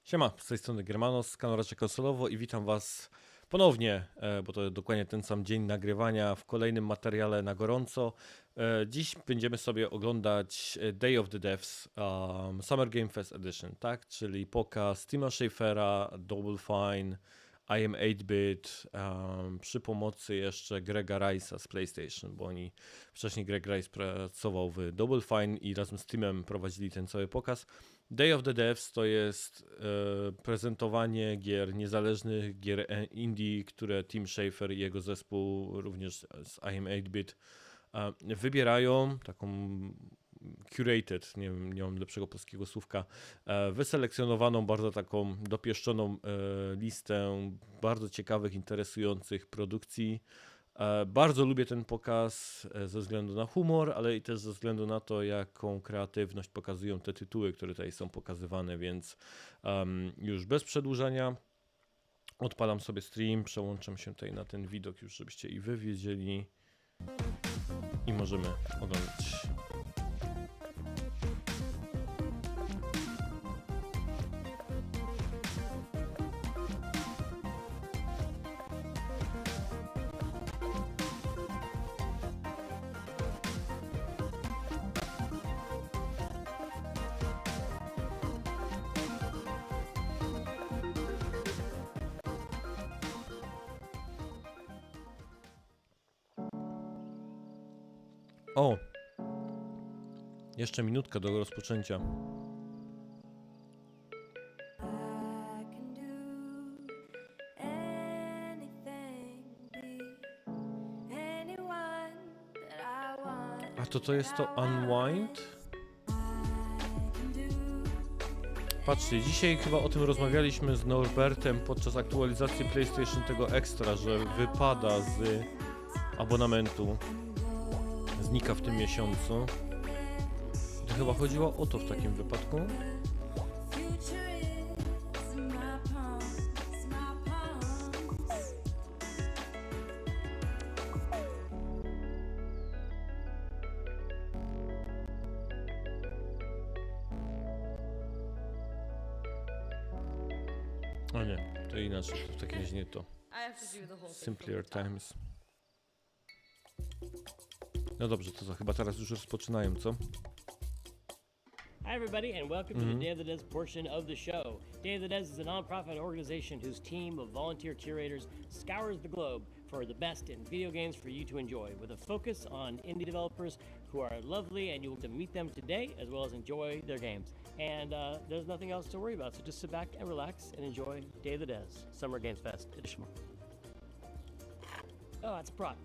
Siema, z tej strony Germanos z kanału RaczejKonsolowo i witam Was ponownie, bo to dokładnie ten sam dzień nagrywania w kolejnym materiale na gorąco. Dziś będziemy sobie oglądać Day of the Devs Summer Game Fest Edition, tak? Czyli pokaz Tima Schafera, Double Fine, I am 8-bit, przy pomocy jeszcze Grega Rice'a z PlayStation, bo oni wcześniej Greg Rice pracował w Double Fine i razem z Timem prowadzili ten cały pokaz. Day of the Devs to jest prezentowanie gier niezależnych, gier indie, które Tim Schafer i jego zespół, również z I am 8-bit, wybierają, taką curated, nie mam lepszego polskiego słówka, wyselekcjonowaną, bardzo taką dopieszczoną listę bardzo ciekawych, interesujących produkcji. Bardzo lubię ten pokaz ze względu na humor, ale i też ze względu na to, jaką kreatywność pokazują te tytuły, które tutaj są pokazywane, więc już bez przedłużania odpalam sobie stream, przełączam się tutaj na ten widok już, żebyście i wy wiedzieli i możemy oglądać. O! Jeszcze minutka do rozpoczęcia. A to jest to Unwind? Patrzcie, dzisiaj chyba o tym rozmawialiśmy z Norbertem podczas aktualizacji PlayStation tego Extra, że wypada z abonamentu. Znika w tym miesiącu. To chyba chodziło o to w takim wypadku. O nie, to inaczej, to w takim razie nie to. Simpler Times. No dobrze, to co, chyba teraz już rozpoczynają, co? Hi everybody and welcome to the Day of the Devs portion of the show. Day of the Devs is a non-profit organization whose team of volunteer curators scours the globe for the best in video games for you to enjoy, with a focus on indie developers who are lovely and you'll get to meet them today as well as enjoy their games. And there's nothing else to worry about, so just sit back and relax and enjoy Day of the Devs Summer Games Fest Edition. Oh, that's a prop.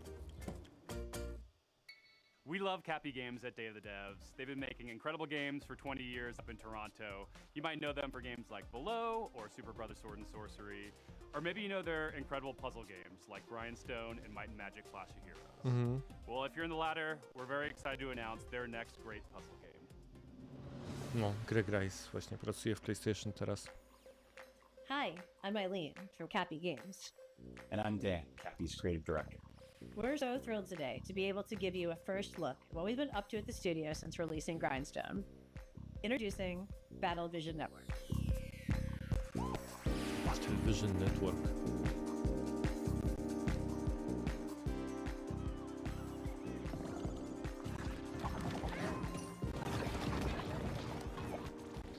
We love Cappy Games at Day of the Devs. They've been making incredible games for 20 years up in Toronto. You might know them for games like Below or Super Brother Sword and Sorcery, or maybe you know their incredible puzzle games like Grindstone and Might and Magic Clash of Heroes. Well, if you're in the latter, we're very excited to announce their next great puzzle game. No, Greg Rice właśnie pracuje w PlayStation teraz. Hi, I'm Eileen from Cappy Games. And I'm Dan, Cappy's creative director. We're so thrilled today to be able to give you a first look at what we've been up to at the studio since releasing Grindstone. Introducing Battle Vision Network. Vision Network.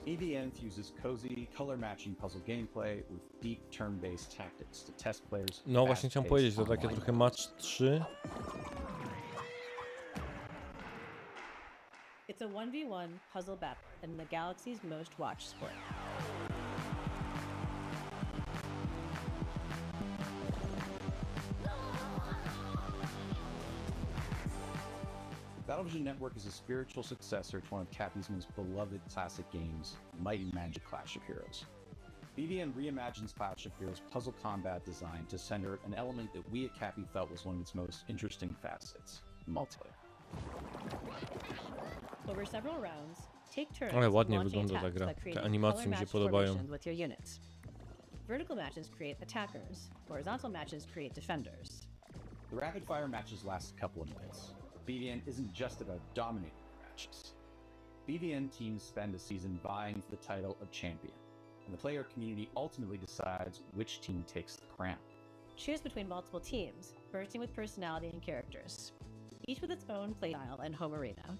EVN fuses cozy, color-matching puzzle gameplay with deep turn-based tactics to test players. No właśnie chciałem powiedzieć, to takie trochę match 3. It's a 1v1 puzzle battle in the galaxy's most watched sport. Battlevision Network is a spiritual successor to one of Cappy's most beloved classic games, Might and Magic Clash of Heroes. BVN reimagines Clash of Heroes' puzzle combat design to center an element that we at Cappy felt was one of its most interesting facets, multiplayer. Over several rounds, take turns Ale ładnie launching wygląda ta attacks gra. by Te creating animacje mi się color-matched podobają. formations with your units. Vertical matches create attackers. Horizontal matches create defenders. The rapid-fire matches last a couple of minutes. BVN isn't just about dominating matches. BVN teams spend a season vying for the title of champion, and the player community ultimately decides which team takes the crown. Choose between multiple teams, bursting with personality and characters, each with its own playstyle and home arena.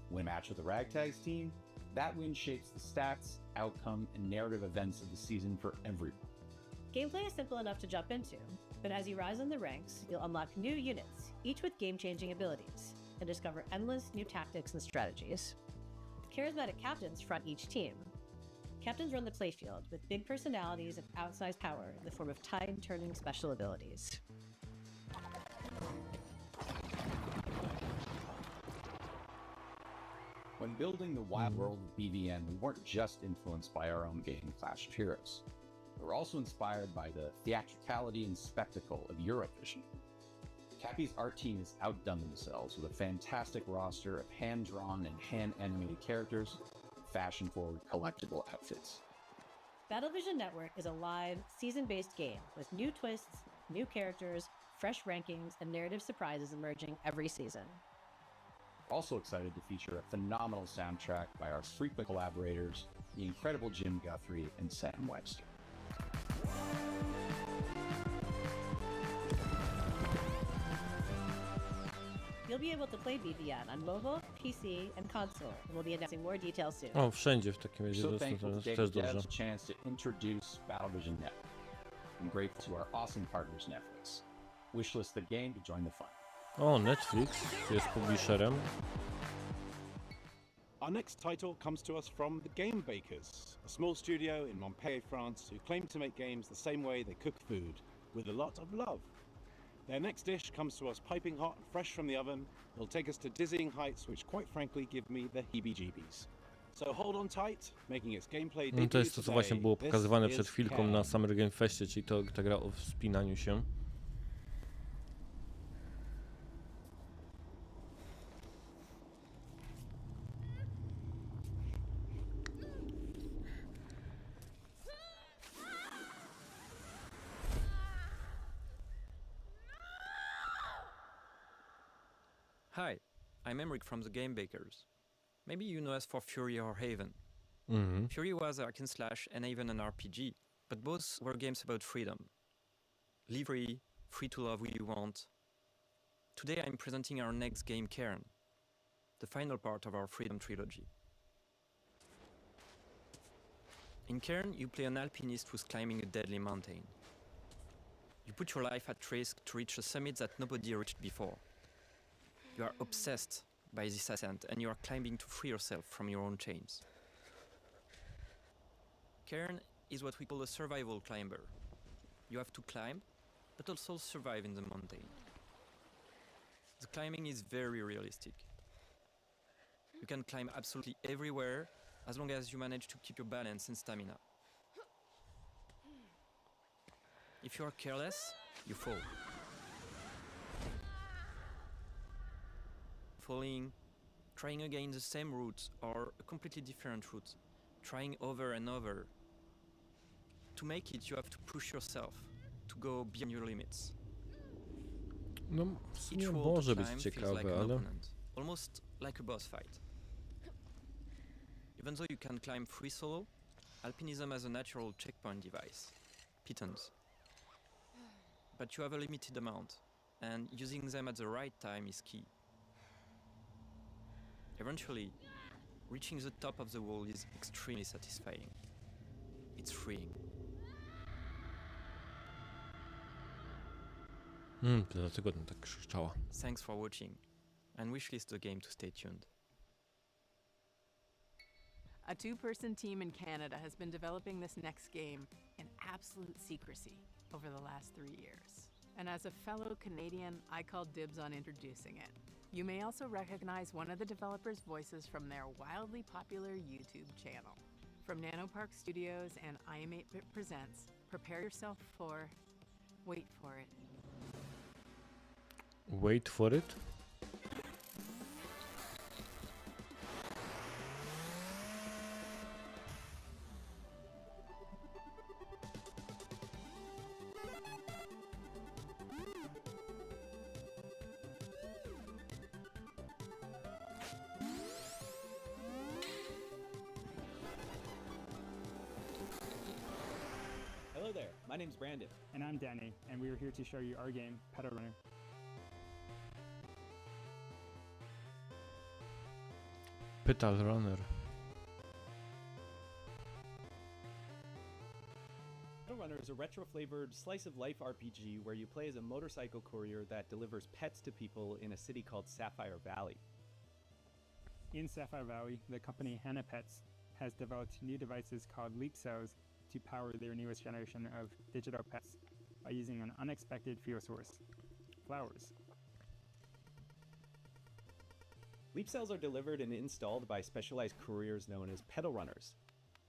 When matched with a Ragtags team, that win shapes the stats, outcome, and narrative events of the season for everyone. Gameplay is simple enough to jump into, but as you rise in the ranks, you'll unlock new units, each with game-changing abilities, and discover endless new tactics and strategies. Charismatic captains front each team. Captains run the playfield with big personalities and outsized power in the form of tide-turning special abilities. When building the wild world of BVN, we weren't just influenced by our own game, Clash of Heroes. We were also inspired by the theatricality and spectacle of Eurovision. Cappy's art team has outdone themselves with a fantastic roster of hand-drawn and hand-animated characters, fashion-forward collectible outfits. Battlevision Network is a live, season-based game with new twists, new characters, fresh rankings, and narrative surprises emerging every season. Also excited to feature a phenomenal soundtrack by our frequent collaborators, the incredible Jim Guthrie and Sam Webster. You'll be able to play BVN on mobile, PC, and console, and we'll be announcing more details soon. O, wszędzie w takim razie So thankful to dostępne, Dave też dobrze. Dev's chance to introduce Battlevision Network. I'm grateful to our awesome partners Netflix. Wishlist the game to join the fun. O, Netflix jest publisherem. Our next title comes to us from the Game Bakers, a small studio in Montpellier, France, who claim to make games the same way they cook food, with a lot of love. Their next dish comes to us piping hot, fresh from the oven. It'll take us to dizzying heights, which quite frankly give me the heebie-jeebies. So hold on tight, making its gameplay No to debut jest to, co właśnie today. było This pokazywane is przed chwilką na Can. Summer Game Festie, czyli ta gra o wspinaniu się. Hi, I'm Emric from the Game Bakers. Maybe you know us for Fury or Haven. Mhm. Fury was a hack and slash and even an RPG, but both were games about freedom. Live free to love who you want. Today I'm presenting our next game, Cairn, the final part of our Freedom trilogy. In Cairn, you play an alpinist who's climbing a deadly mountain. You put your life at risk to reach a summit that nobody reached before. You are obsessed by this ascent and you are climbing to free yourself from your own chains. Cairn is what we call a survival climber. You have to climb, but also survive in the mountain. The climbing is very realistic. You can climb absolutely everywhere as long as you manage to keep your balance and stamina. If you are careless, you fall. Falling, trying again the same route or a completely different route, trying over and over. To make it, you have to push yourself, to go beyond your limits. No, w sumie Each wall może to być climb feels like ciekawe, an ale... opponent, almost like a boss fight. Even though you can climb free solo, alpinism has a natural checkpoint device, pitons. But you have a limited amount, and using them at the right time is key. Eventually, reaching the top of the wall is extremely satisfying. It's freeing. To dlatego ten tak krzyczała. Thanks for watching, and wishlist the game to stay tuned. A two-person team in Canada has been developing this next game in absolute secrecy over the last 3 years. And as a fellow Canadian, I call dibs on introducing it. You may also recognize one of the developers' voices from their wildly popular YouTube channel. From Nanopark Studios and I Am 8-Bit Presents, prepare yourself for... wait for it. Wait for it? My name's Brandon. And I'm Danny, and we are here to show you our game, Petal Runner. Petal Runner. Petal Runner is a retro-flavored slice-of-life RPG where you play as a motorcycle courier that delivers pets to people in a city called Sapphire Valley. In Sapphire Valley, the company Hannah Pets has developed new devices called leap cells to power their newest generation of digital pets by using an unexpected fuel source: flowers. Leap cells are delivered and installed by specialized couriers known as petal runners.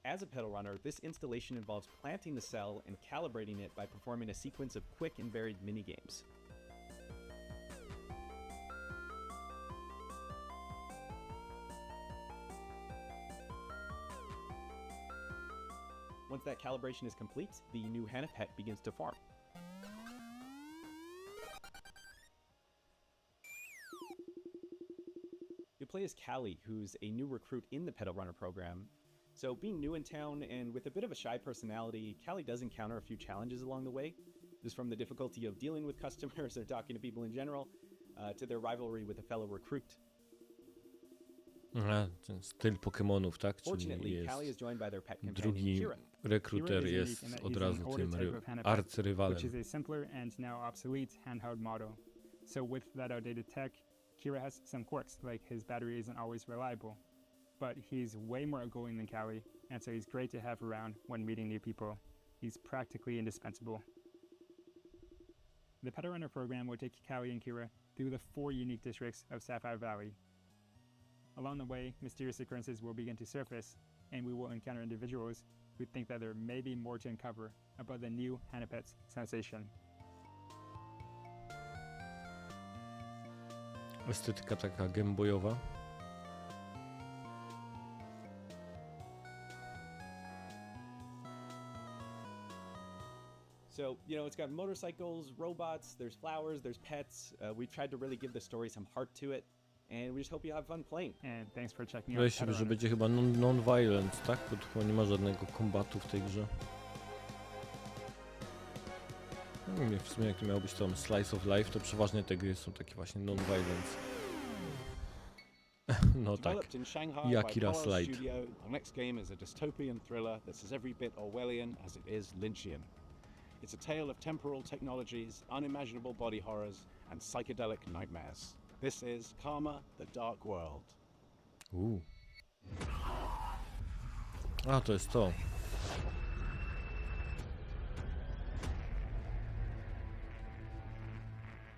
As a petal runner, this installation involves planting the cell and calibrating it by performing a sequence of quick and varied mini-games. Once that calibration is complete, the new Hannah pet begins to farm. You play as Callie, who's a new recruit in the Petal Runner program. So being new in town and with a bit of a shy personality, Callie does encounter a few challenges along the way. Just from the difficulty of dealing with customers or talking to people in general, to their rivalry with a fellow recruit. Aha, ten styl Pokemonów, tak? Czyli Fortunately, Callie is jest joined by their pet companion drugi Kira. rekruter Kira is jest unique in that od he's razu an older tym type of Hannah pet, arcyrywalem. which is a simpler and now obsolete handheld model. So with that outdated tech, Kira has some quirks, like his battery isn't always reliable. But he's way more outgoing than Callie, and so he's great to have around when meeting new people. He's practically indispensable. The Petal Runner program will take Callie and Kira through the 4 unique districts of Sapphire Valley. Along the way, mysterious occurrences will begin to surface, and we will encounter individuals who think that there may be more to uncover about the new Hannah Pets sensation. Estetyka taka gameboyowa. So, it's got motorcycles, robots, there's flowers, there's pets. We've tried to really give the story some heart to it, and we just hope you have fun playing. And thanks for checking out Wydaje się, Petal że Runner. będzie chyba non-violent, tak? Bo tu chyba nie ma żadnego kombatu w tej grze. Nie wiem, w sumie jak to miało być tam slice of life, to przeważnie te gry są takie właśnie non-violence. No tak. Developed in Shanghai I by Akira Pokaz Slide. Studio, our next game is a dystopian thriller that's as every bit Orwellian as it is Lynchian. It's a tale of temporal technologies, unimaginable body horrors, and psychedelic nightmares. This is Karma: The Dark World. A, to jest to.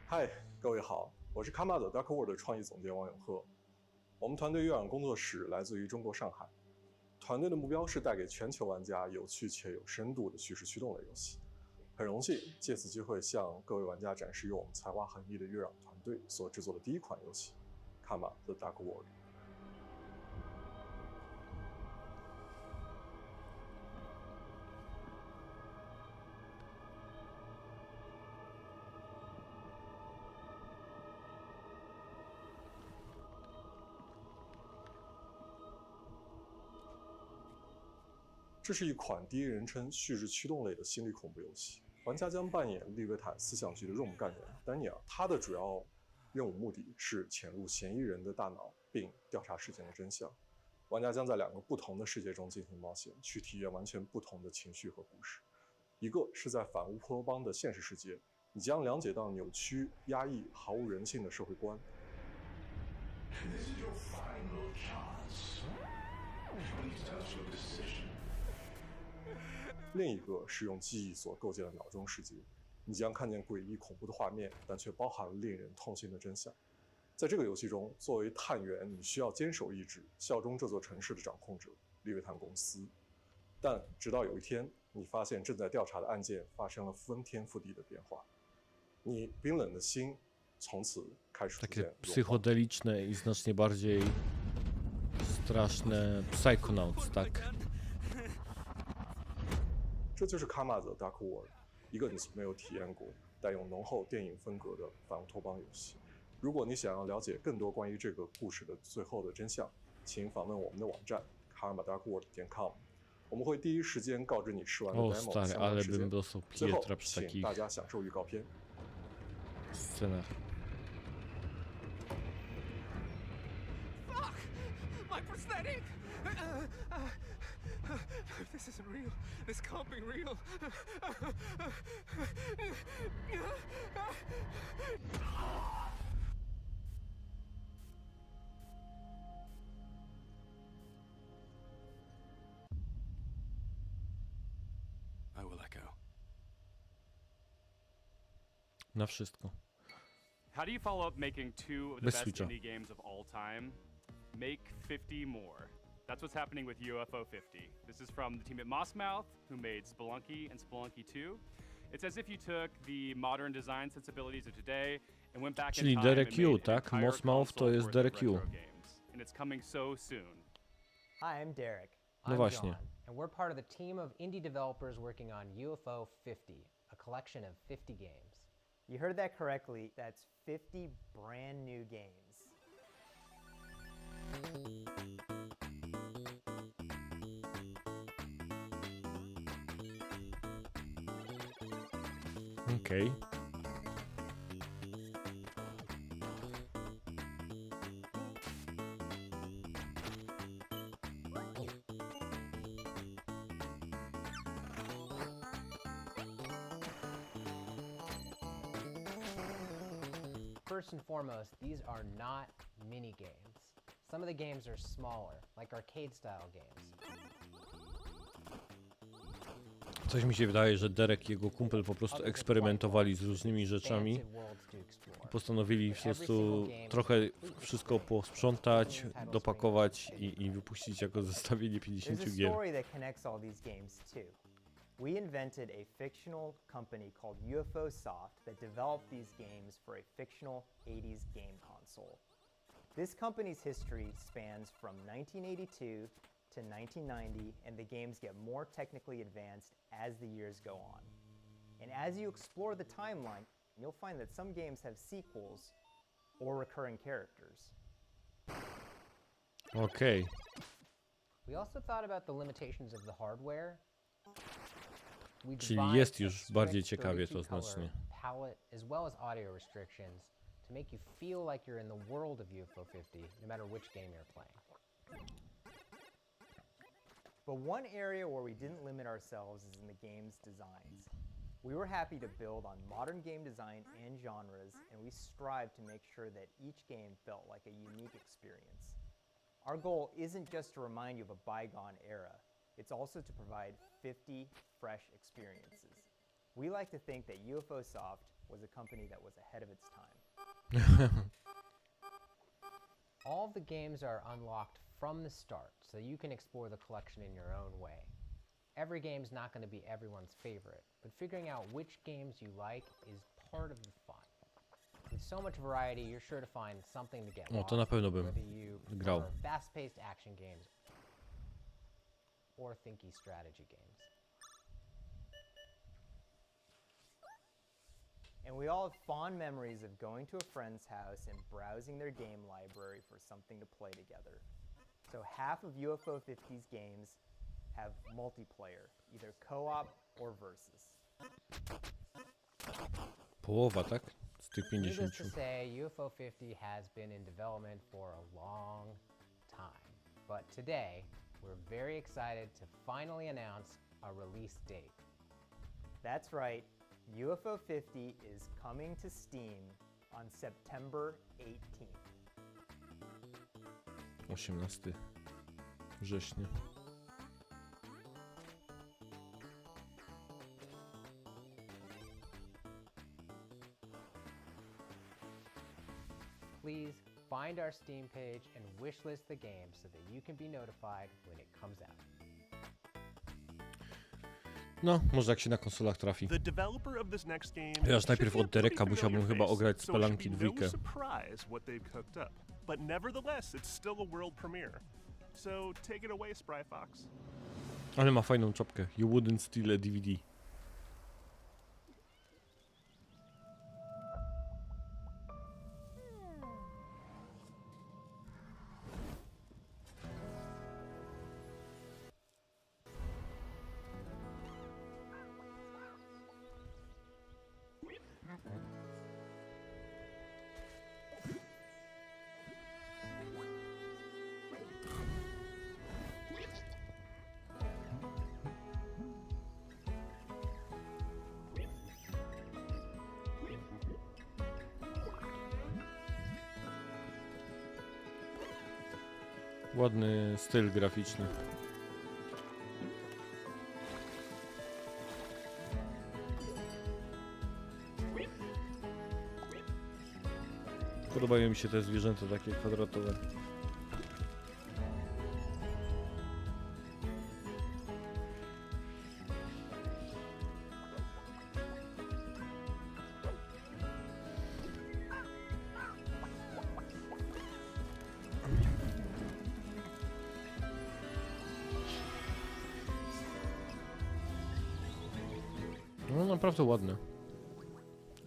嗨，各位好，我是 Karma: The Dark World 的创意总监王永鹤。我们团队月朗工作室来自于中国上海，团队的目标是带给全球玩家有趣且有深度的叙事驱动类游戏。很荣幸借此机会向各位玩家展示由我们才华横溢的月朗团队所制作的第一款游戏《Karma: The Dark World》。这是一款第一人称叙事驱动类的心理恐怖游戏。玩家将扮演利维坦思想局的任务干员丹尼尔，他的主要任务目的是潜入嫌疑人的大脑，并调查事件的真相。玩家将在2个不同的世界中进行冒险，去体验完全不同的情绪和故事。一个是在反乌托邦的现实世界，你将了解到扭曲、压抑、毫无人性的社会观。另一个是用记忆所构建的脑中世界，你将看见诡异恐怖的画面，但却包含了令人痛心的真相。在这个游戏中，作为探员，你需要坚守意志，效忠这座城市的掌控者利维坦公司。但直到有一天，你发现正在调查的案件发生了翻天覆地的变化，你冰冷的心从此开始出 Takie 现。 psychodeliczne i znacznie bardziej straszne Psychonauts, tak? 这就是 Karma: The Dark World， 一个你从没有体验过、带有浓厚电影风格的反乌托邦游戏。如果你想要了解更多关于这个故事的最后的真相，请访问我们的网站 karmadarkworld.com。我们会第一时间告知你试玩的 O demo stary, 相关 ale 时 bym 间。 dostał 最后， Pietra przy 请 takich 大家享受预告片。 scenach. Fuck! My prosthetic! This isn't real. This can't be real. I will echo. Na wszystko. How do you follow up making 2 of the Bez best switcha. indie games of all time? Make 50 more. That's what's happening with UFO 50. This is from the team at Mossmouth, who made Spelunky and Spelunky 2. It's as if you took the modern design sensibilities of today and went back Czyli in time and Derek made Yu, an tak? entire Mossmouth to console jest worth of Derek Yu. retro games. And it's coming so soon. Hi, I'm Derek. No I'm właśnie. John, and we're part of the team of indie developers working on UFO 50, a collection of 50 games. You heard that correctly. That's 50 brand new games. Okej. First and foremost, these are not mini games. Some of the games are smaller, like arcade style games. Coś mi się wydaje, że Derek i jego kumpel po prostu eksperymentowali z różnymi rzeczami. Expansive worlds to explore. Postanowili po prostu trochę wszystko posprzątać, dopakować i wypuścić jako zestawienie 50 There's a gier. story that connects all these games too. We invented a fictional company called UFO Soft that developed these games for a fictional 80s game console. This company's history spans from 1982 to 1990, and the games get more technically advanced as the years go on. And as you explore the timeline, you'll find that some games have sequels or recurring characters. Okej. We also thought about the limitations of the hardware. We Czyli devised jest a już strict bardziej ciekawie 32 to color znacznie. palette as well as audio restrictions to make you feel like you're in the world of UFO 50, no matter which game you're playing. But one area where we didn't limit ourselves is in the game's designs. We were happy to build on modern game design and genres, and we strived to make sure that each game felt like a unique experience. Our goal isn't just to remind you of a bygone era, it's also to provide 50 fresh experiences. We like to think that UFO Soft was a company that was ahead of its time. All of the games are unlocked from the start, so you can explore the collection in your own way. Every game's not going to be everyone's favorite, but figuring out which games you like is part of the fun. With so much variety, you're sure to find something to get O, lost, to na pewno bym whether you grał. prefer fast-paced action games or thinky strategy games. And we all have fond memories of going to a friend's house and browsing their game library for something to play together. So half of UFO 50's games have multiplayer, either co-op or versus. Połowa, tak? Z tych Needless 50. to say, UFO 50 has been in development for a long time. But today, we're very excited to finally announce a release date. That's right, UFO 50 is coming to Steam on September 18th. 18 września. Please find our Steam page and wishlist the game so that you can be notified when it comes out. No, może jak się na konsolach trafi. The developer of this next game Ja aż najpierw should od be a pretty Dereka musiałbym familiar chyba face, ograć so it should Spelunky be 2. no surprise what they've cooked up. But nevertheless, it's still a world premiere. So take it away, Spry Fox. Ale ma fajną czapkę. You wouldn't steal a DVD. Ładny styl graficzny. Podobają mi się te zwierzęta takie kwadratowe. No naprawdę ładne.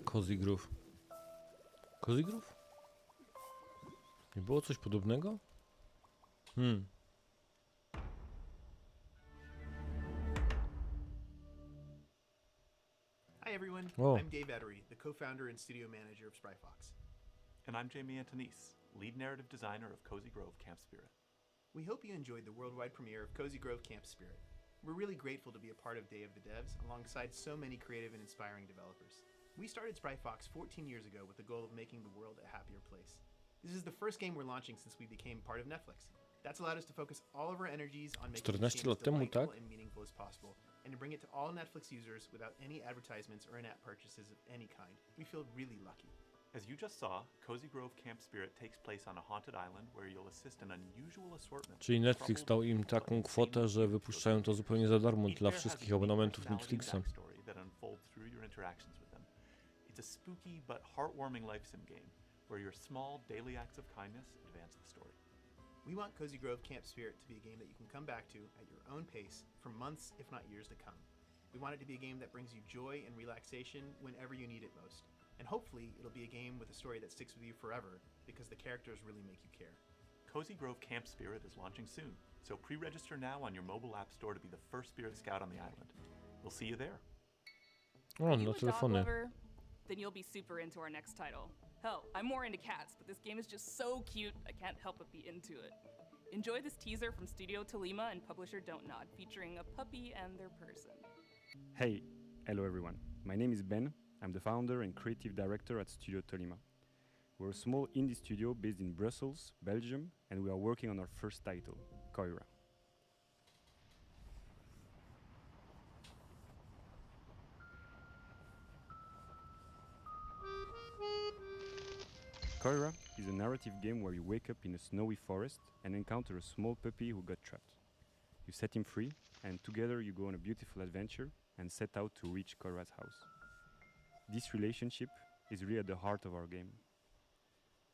Cozy Groove. Cozy Groove? Nie było coś podobnego? Hi everyone, Oh. I'm Dave Ettery, the co-founder and studio manager of Spryfox. And I'm Jamie Antonise, lead narrative designer of Cozy Grove Camp Spirit. We hope you enjoyed the worldwide premiere of Cozy Grove Camp Spirit. We're really grateful to be a part of Day of the Devs alongside so many creative and inspiring developers. We started Spryfox 14 years ago with the goal of making the world a happier place. This is the first game we're launching since we became part of Netflix. That's allowed us to focus all of our energies on making the 14 game as lat temu, delightful tak? and meaningful as possible, and to bring it to all Netflix users without any advertisements or in-app purchases of any kind. We feel really lucky. As you just saw, Cozy Grove Camp Spirit takes place on a haunted island where you'll assist an unusual assortment. Czyli Netflix dał im taką kwotę, że wypuszczają to zupełnie za darmo dla wszystkich abonamentów Netflixa. That unfolds through your interactions with them. It's a spooky but heartwarming life sim game where your small daily acts of kindness advance the story. We want Cozy Grove Camp Spirit to be a game that you can come back to at your own pace for months, if not years to come. We want it to be a game that brings you joy and relaxation whenever you need it most. And hopefully, it'll be a game with a story that sticks with you forever because the characters really make you care. Cozy Grove Camp Spirit is launching soon, so pre-register now on your mobile app store to be the first Spirit Scout on the island. We'll see you there. O, na telefony. Then you'll be super into our next title. Hell, I'm more into cats, but this game is just so cute, I can't help but be into it. Enjoy this teaser from Studio Tolima and publisher Don't Nod, featuring a puppy and their person. Hey, hello everyone. My name is Ben. I'm the founder and creative director at Studio Tolima. We're a small indie studio based in Brussels, Belgium, and we are working on our first title, Koira. Koira is a narrative game where you wake up in a snowy forest and encounter a small puppy who got trapped. You set him free, and together you go on a beautiful adventure and set out to reach Koira's house. This relationship is really at the heart of our game.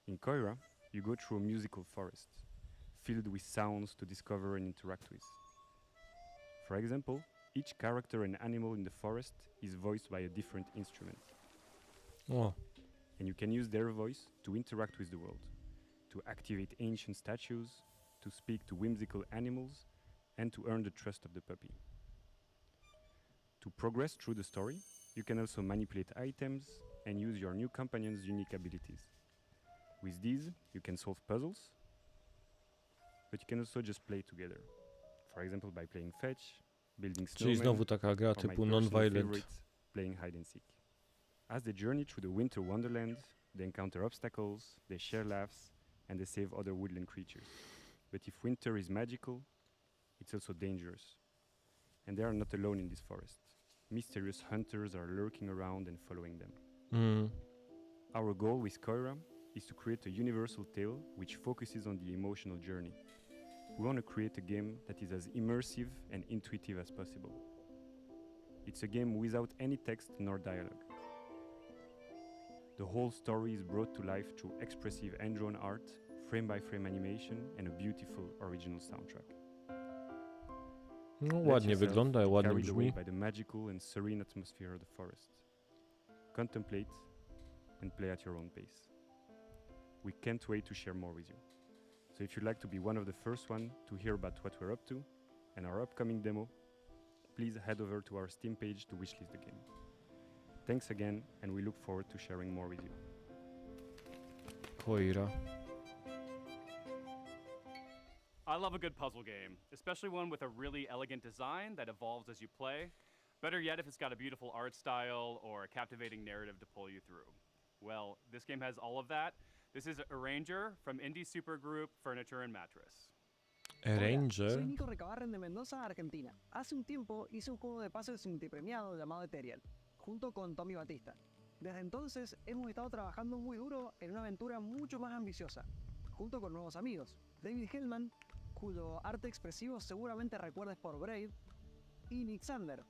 In Koira, you go through a musical forest, filled with sounds to discover and interact with. For example, each character and animal in the forest is voiced by a different instrument. Oh. And you can use their voice to interact with the world, to activate ancient statues, to speak to whimsical animals, and to earn the trust of the puppy. To progress through the story, you can also manipulate items and use your new companion's unique abilities. With these, you can solve puzzles, but you can also just play together. For example, by playing fetch, building Czyli snowmen, znowu taka gra or my typu personal non-violent. favorite, playing hide and seek. As they journey through the winter wonderland, they encounter obstacles, they share laughs, and they save other woodland creatures. But if winter is magical, it's also dangerous. And they are not alone in this forest. Mysterious hunters are lurking around and following them. Our goal with Koira is to create a universal tale which focuses on the emotional journey. We want to create a game that is as immersive and intuitive as possible. It's a game without any text nor dialogue. The whole story is brought to life through expressive hand-drawn art, frame-by-frame animation, and a beautiful original soundtrack. No, Let ładnie yourself wygląda, be ładnie carried away brzmi. by the magical and serene atmosphere of the forest. Contemplate and play at your own pace. We can't wait to share more with you. So if you'd like to be one of the first one to hear about what we're up to and our upcoming demo, please head over to our Steam page to wishlist the game. Thanks again, and we look forward to sharing more with you. Koira. I love a good puzzle game, especially one with a really elegant design that evolves as you play. Better yet if it's got a beautiful art style or a captivating narrative to pull you through. Well, this game has all of that. This is Arranger from indie supergroup Furniture and Mattress. Ranger. Soy Nico Recabarren de Mendoza, Argentina. Hace un tiempo hice un juego de puzzles multipremiado llamado Ethereal, junto con Tommy Batista. Desde entonces hemos estado trabajando muy duro en una aventura mucho más ambiciosa, junto con nuevos amigos. David Hellman, cuyo arte expresivo seguramente recuerdes por Brave, y Nick Sander,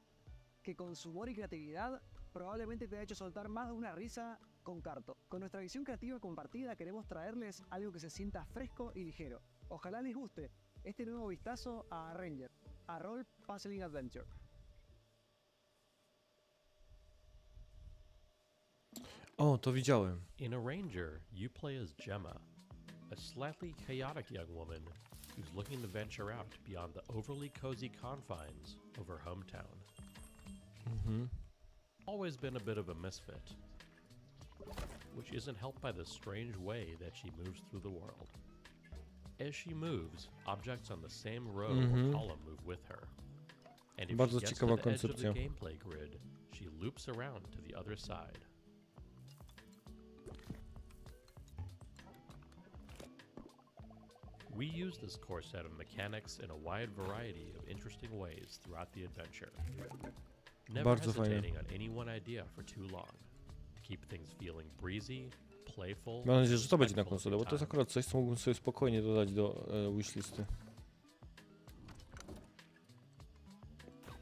que con su humor y creatividad probablemente te ha hecho soltar más de una risa con Carto. Con nuestra visión creativa compartida queremos traerles algo que se sienta fresco y ligero. Ojalá les guste este nuevo vistazo a Ranger, a Role Puzzling Adventure. O, to widziałem. In a Ranger, you play as Gemma, a slightly chaotic young woman who's looking to venture out beyond the overly cozy confines of her hometown. Always been a bit of a misfit, which isn't helped by the strange way that she moves through the world. As she moves, objects on the same row or column move with her. And if Bardzo she gets ciekawa to the edge of the koncepcja. gameplay grid, she loops around to the other side. We use this core set of mechanics in a wide variety of interesting ways throughout the adventure. Never Bardzo fajnie. hesitating on any one idea for too long. To keep things feeling breezy, playful. Mam nadzieję, że to będzie na respectful of konsolę, bo your to jest time. akurat coś, co mógłbym sobie spokojnie dodać do wishlisty.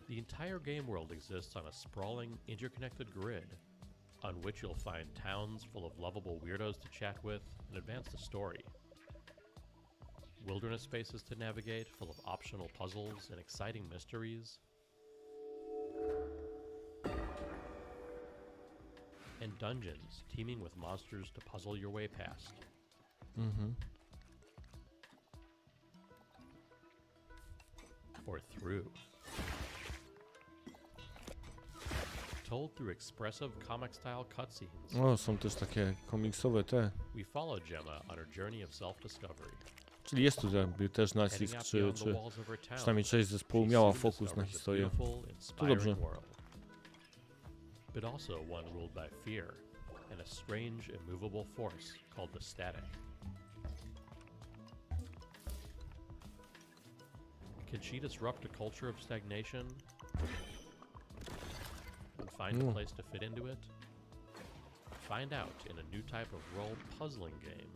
The entire game world exists on a sprawling, interconnected grid, on which you'll find towns full of lovable weirdos to chat with and advance the story. Wilderness spaces to navigate, full of optional puzzles and exciting mysteries. And dungeons teeming with monsters to puzzle your way past. Or through. Told through expressive comic-style cutscenes. O, są też takie komiksowe te. We follow Gemma on her journey of self-discovery. Czyli jest tu jakby też nacisk, czy przynajmniej część zespołu miała fokus na historię. To dobrze. But also one ruled by fear and a strange, immovable force called the static. Can she disrupt a culture of stagnation and find a place to fit into it? Find out in a new type of role puzzling game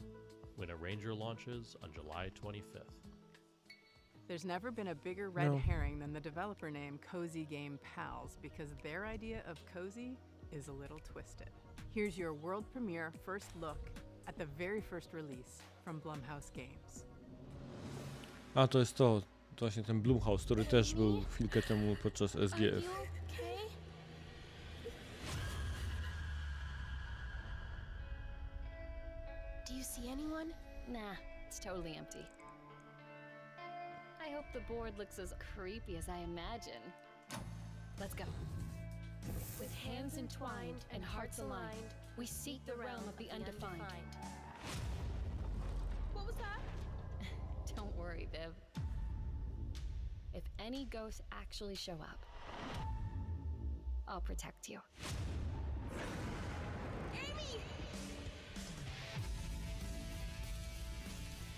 when a Ranger launches on July 25th. There's never been a bigger red herring than the developer name Cozy Game Pals, because their idea of cozy is a little twisted. Here's your world premiere first look at the very first release from Blumhouse Games. A, to jest to. To właśnie ten Blumhouse, który też był chwilkę temu podczas SGF. Do you see anyone? Nah, it's totally empty. I hope the board looks as creepy as I imagine. Let's go. With hands entwined and hearts aligned, we seek the realm of the undefined. What was that? Don't worry, Viv. If any ghosts actually show up, I'll protect you. Amy!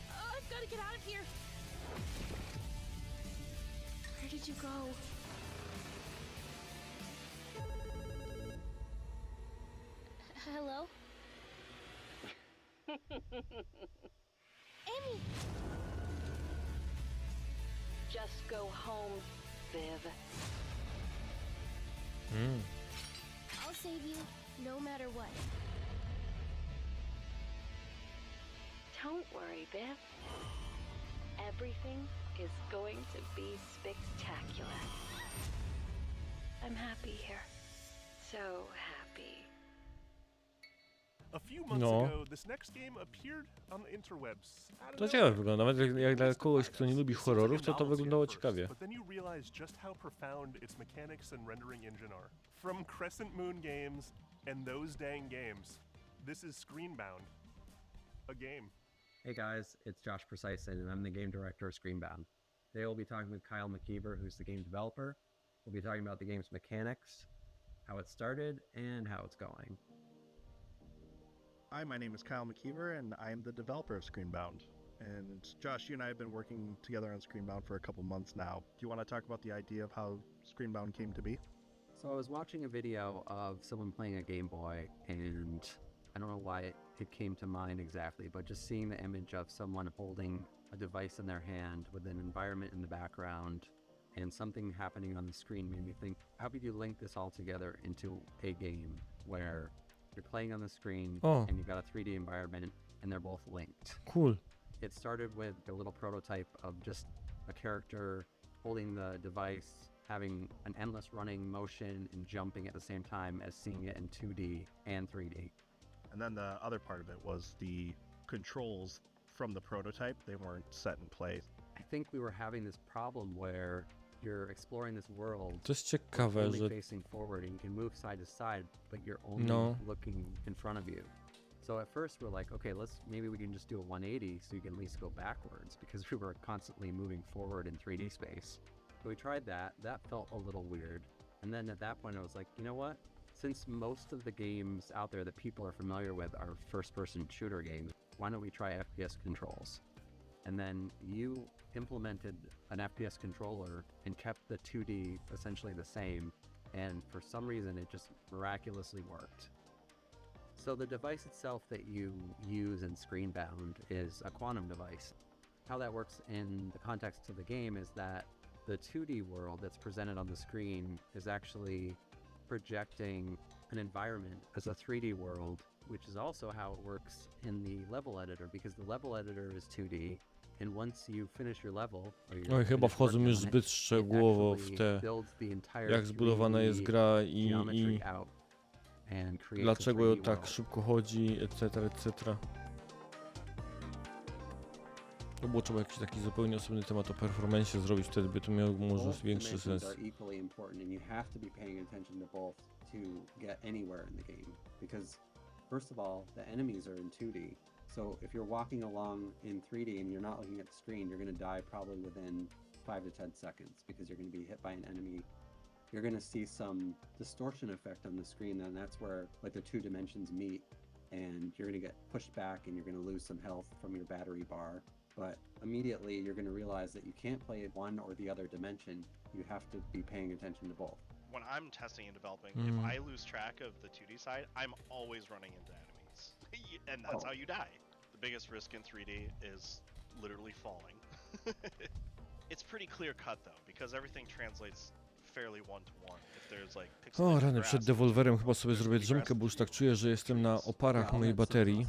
Oh, I've got to get out of here. Where did you go? Hello? Amy! Just go home, Viv. I'll save you, no matter what. Don't worry, Viv. Everything is going to be spectacular. I'm happy here. So happy. A few months ago, this next game appeared on the interwebs. To ciekawe wygląda, nawet jak dla kogoś, kto nie lubi horrorów, to wyglądało ciekawie. But then you realize just how profound its mechanics and rendering engine are. From Crescent Moon Games and Those Dang Games, this is Screenbound, a game. Hey guys, it's Josh Precisely, and I'm the game director of Screenbound. Today we'll be talking with Kyle McKeever, who's the game developer. We'll be talking about the game's mechanics, how it started, and how it's going. Hi, my name is Kyle McKeever, and I am the developer of Screenbound. And Josh, you and I have been working together on Screenbound for a couple months now. Do you want to talk about the idea of how Screenbound came to be? So I was watching a video of someone playing a Game Boy, and I don't know why it came to mind exactly, but just seeing the image of someone holding a device in their hand with an environment in the background and something happening on the screen made me think, how could you link this all together into a game where you're playing on the screen and you've got a 3D environment and they're both linked? Cool. It started with a little prototype of just a character holding the device, having an endless running motion and jumping at the same time as seeing it in 2D and 3D. And then the other part of it was the controls from the prototype. They weren't set in place. I think we were having this problem where you're exploring this world, To jest ciekawe, only że facing forward, and you can move side to side, but you're only looking in front of you. So at first we're like, okay, maybe we can just do a 180 so you can at least go backwards, because we were constantly moving forward in 3D space. So we tried that. That felt a little weird. And then at that point I was like, you know what? Since most of the games out there that people are familiar with are first-person shooter games, why don't we try FPS controls? And then you implemented an FPS controller and kept the 2D essentially the same, and for some reason it just miraculously worked. So the device itself that you use in Screenbound is a quantum device. How that works in the context of the game is that the 2D world that's presented on the screen is actually projecting an environment as a 3D world, which is also how it works in the level editor, because the level editor is 2D, and once you finish your level, Oj, chyba wchodzą już zbyt szczegółowo w te, jak zbudowana jest gra i dlaczego tak szybko chodzi, etc., etc. To było trzeba jakiś taki zupełnie osobny temat o performance zrobić, wtedy by to miało może większy sens. First of all, the enemies are in 2D. So if you're walking along in 3D and you're not looking at the screen, you're going to die probably within 5 to 10 seconds because you're going to be hit by an enemy. You're going to see some distortion effect on the screen, and that's where like the two dimensions meet, and you're going to get pushed back and you're going to lose some health from your battery bar. But immediately you're going to realize that you can't play one or the other dimension. You have to be paying attention to both. When I'm testing and developing, if I lose track of the 2D side, I'm always running into enemies. And that's how you die. The biggest risk in 3D is literally falling. It's pretty clear cut though, because everything translates fairly one-to-one. If there's like O rany, przed Devolverem chyba sobie zrobię drzemkę, bo już tak czuję, że jestem na oparach mojej baterii.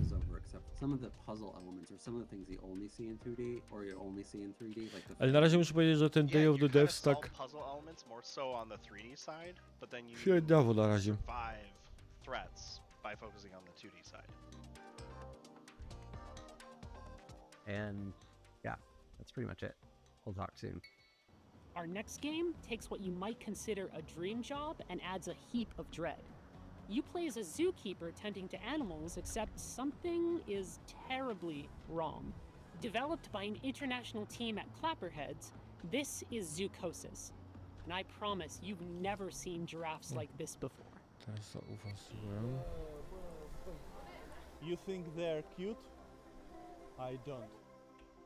Ale na razie muszę powiedzieć, że ten Day of the Devs tak średniowo na razie. And yeah, that's pretty much it. We'll talk soon. Our next game takes what you might consider a dream job and adds a heap of dread. You play as a zookeeper tending to animals, except something is terribly wrong. Developed by an international team at Clapperheads, this is Zookosis. And I promise you've never seen giraffes like this before. You think they're cute? I don't.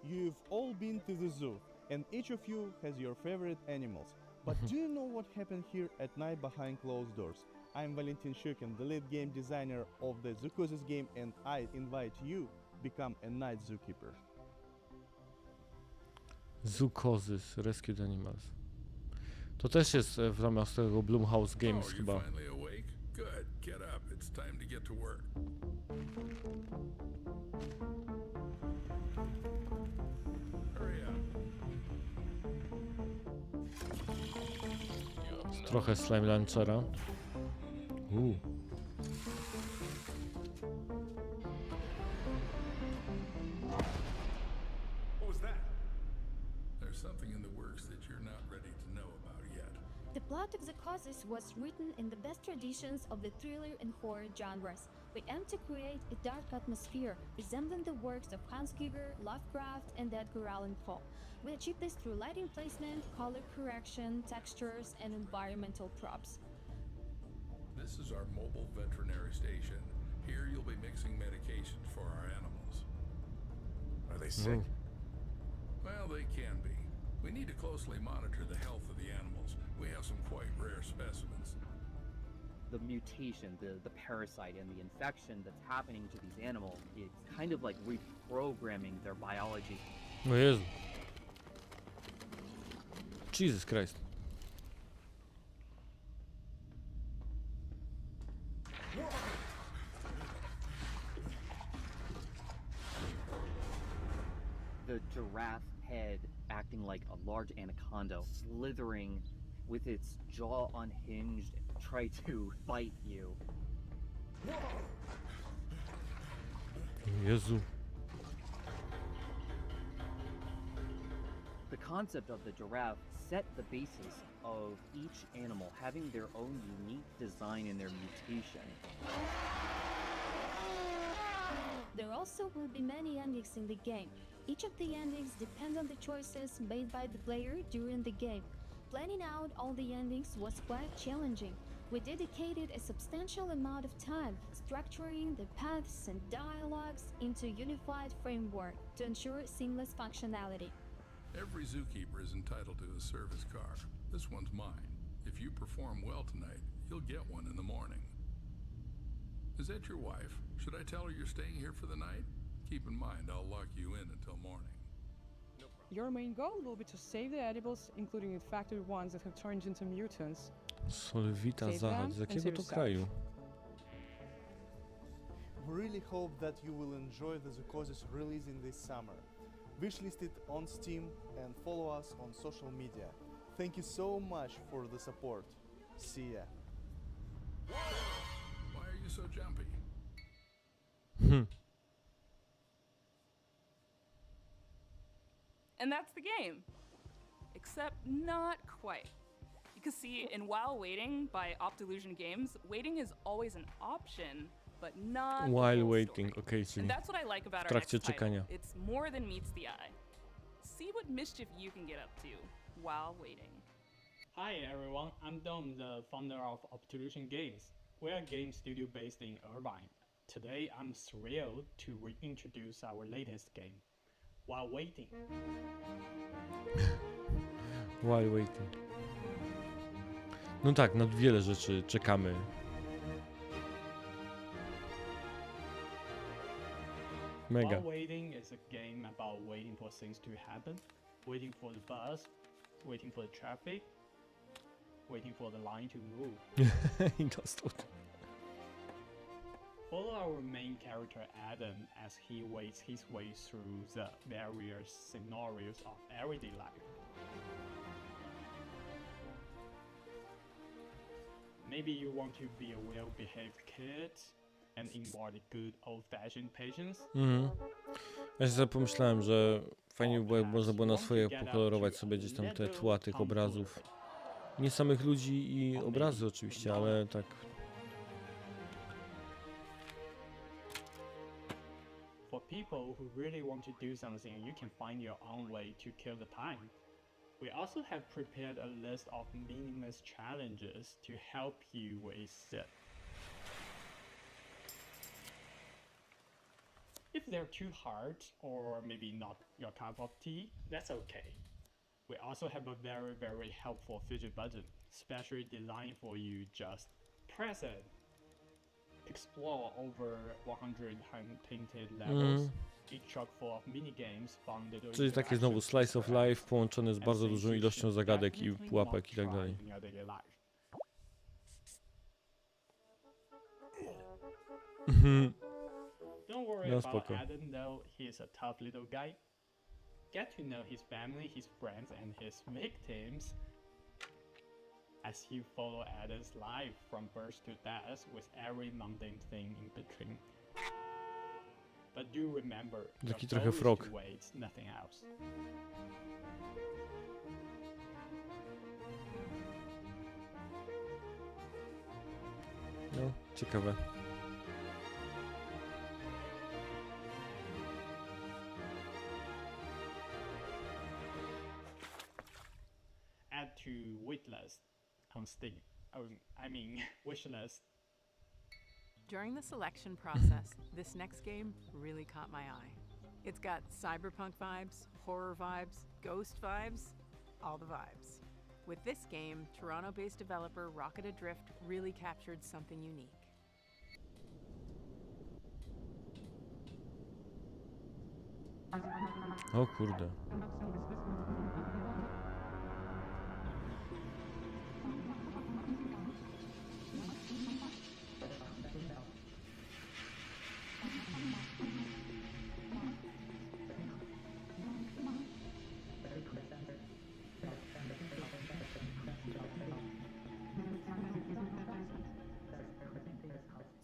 You've all been to the zoo, and each of you has your favorite animals. But do you know what happened here at night behind closed doors? I'm Valentin Shukin, the lead game designer of the Zookosis game, and I invite you to become a night zookeeper. Zookosis, Rescued Animals. To też jest w ramach tego Blumhouse Games chyba. Good, get up. It's time to get to work. Hurry up. Trochę slime launchera. What was that? There's something in the works that you're not ready to know about yet. The plot of Zookosis was written in the best traditions of the thriller and horror genres. We aim to create a dark atmosphere resembling the works of Hans Giger, Lovecraft, and Edgar Allan Poe. We achieve this through lighting placement, color correction, textures, and environmental props. This is our mobile veterinary station. Here you'll be mixing medications for our animals. Are they sick? Well, they can be. We need to closely monitor the health of the animals. We have some quite rare specimens. The mutation, the parasite, and the infection that's happening to these animals is kind of like reprogramming their biology. O Jezu. Jesus Christ. The giraffe head acting like a large anaconda, slithering with its jaw unhinged, try to bite you. Jezu. The concept of the giraffe set the basis of each animal having their own unique design in their mutation. There also will be many endings in the game. Each of the endings depend on the choices made by the player during the game. Planning out all the endings was quite challenging. We dedicated a substantial amount of time structuring the paths and dialogues into a unified framework to ensure seamless functionality. Every zookeeper is entitled to a service car. This one's mine. If you perform well tonight, you'll get one in the morning. Is that your wife? Should I tell her you're staying here for the night? Keep in mind, I'll lock you in until morning. Your main goal will be to save the edibles, including infected ones that have turned into mutants. Solwita Save Zahać. them Z and jakiego save to yourself. kraju? We really hope that you will enjoy the Pokaz releasing this summer. Wishlist it on Steam and follow us on social media. Thank you so much for the support. See ya. Why are you so jumpy? And that's the game. Except not quite. Because see, in While Waiting by Optilusion Games, waiting is always an option, but not the While whole waiting, story. okej, czyli And that's what I like about w our next trakcie title. czekania. It's more than meets the eye. See what mischief you can get up to while waiting. Hi everyone, I'm Dom, the founder of Optilusion Games. We're a game studio based in Irvine. Today I'm thrilled to reintroduce our latest game, While Waiting. While waiting. No tak, na wiele rzeczy czekamy. Mega. While Waiting is a game about waiting for things to happen, waiting for the bus, waiting for the traffic, waiting for the line to move. I dostał. Follow our main character Adam as he waits his way through the various scenarios of everyday life. Maybe you want to be a well-behaved kid and embody good old-fashioned patience. Ja się sobie pomyślałem, że fajnie by było, jak można było na swoje pokolorować sobie gdzieś tam te tła tych obrazów. Nie samych ludzi i obrazy oczywiście, ale tak. For people who really want to do something, you can find your own way to kill the time. We also have prepared a list of meaningless challenges to help you with it. If they're too hard or maybe not your cup of tea, that's okay. We also have a very helpful fidget button, specially designed for you. Just press it. Explore over 100 hand-painted levels, each chock full of mini-games founded. Czyli takie znowu slice of life połączone z bardzo dużą ilością zagadek i pułapek i tak dalej. Don't worry No about spoko. Adam though, he's a tough little guy. Get to know his family, his friends, and his victims as you follow Adam's life from birth to death with every mundane thing in between. But do remember, your Taki goal trochę is frog. to wait, nothing else. No, ciekawe. Add to waitlist on Steam. I mean, wishlist. During the selection process, this next game really caught my eye. It's got cyberpunk vibes, horror vibes, ghost vibes, all the vibes. With this game, Toronto-based developer Rocket Adrift really captured something unique. O kurde.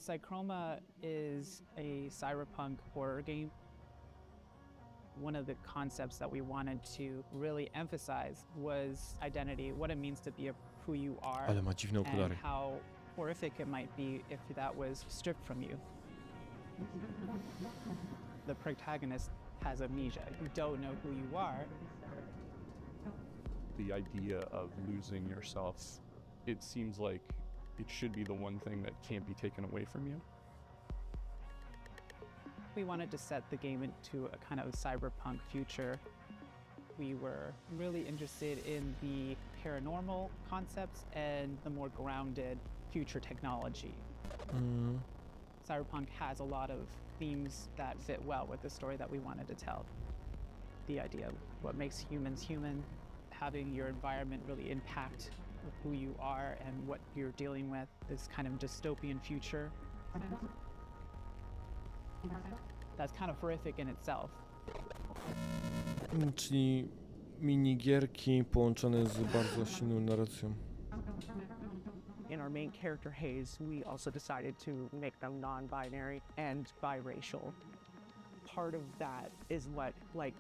Psychroma is a cyberpunk horror game. One of the concepts that we wanted to really emphasize was identity, what it means to be who you are, Ale ma dziwne and okulary. how horrific it might be if that was stripped from you. The protagonist has amnesia. You don't know who you are. The idea of losing yourself, it seems like it should be the one thing that can't be taken away from you. We wanted to set the game into a kind of cyberpunk future. We were really interested in the paranormal concepts and the more grounded future technology. Cyberpunk has a lot of themes that fit well with the story that we wanted to tell. The idea of what makes humans human, having your environment really impact who you are and what you're dealing with, this kind of dystopian future. That's kind of horrific in itself. Czyli minigierki połączone z bardzo silną narracją. In our main character Hayes, we also decided to make them non-binary and biracial. Part of that is what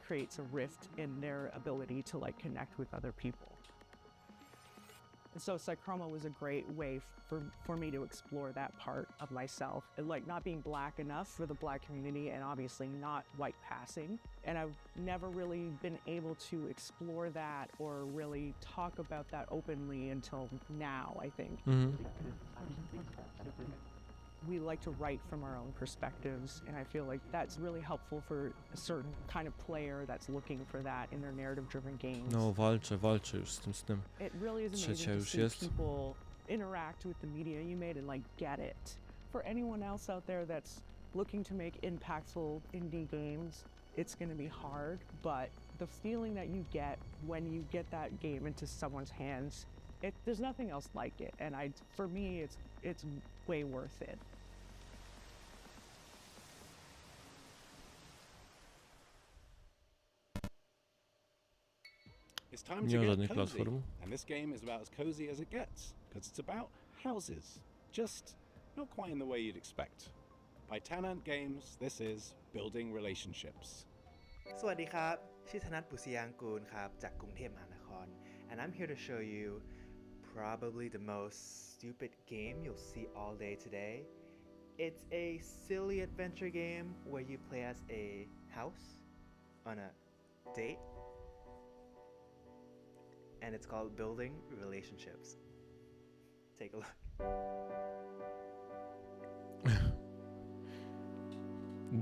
creates a rift in their ability to connect with other people. So Psychroma was a great way for me to explore that part of myself, and not being black enough for the black community and obviously not white passing. And I've never really been able to explore that or really talk about that openly until now, I think. We like to write from our own perspectives, and I feel like that's really helpful for a certain kind of player that's looking for that in their narrative-driven games. No, walczę już z tym. It really is Trzecia amazing to już see jest. people interact with the media you made and get it. For anyone else out there that's looking to make impactful indie games, it's going to be hard, but the feeling that you get when you get that game into someone's hands, there's nothing else like it, and for me, it's way worth it. It's time Nie to ma get żadnych cozy, platform. and this game is about as cozy as it gets, because it's about houses, just not quite in the way you'd expect. By Tanant Games, this is Building Relationships. สวัสดีครับ ชื่อธนัท บุษยางกูล ครับ จากกรุงเทพมหานคร and I'm here to show you probably the most stupid game you'll see all day today. It's a silly adventure game where you play as a house on a date, and it's called Building Relationships. Take a look.